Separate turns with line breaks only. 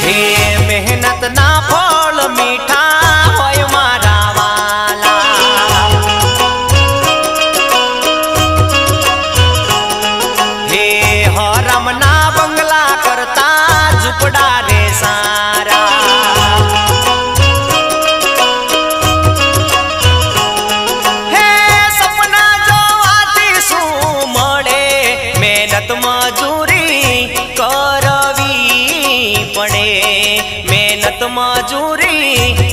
હે મહેનત ના ફળ મીઠા હોય મારા વાલા, હે હરમ ના બંગલા કરતા ઝૂંપડા રે સારા, હે સપના જોવાથી શું મળે, મહેનત મજૂરી કરવી પડે, મહેનત મજૂરી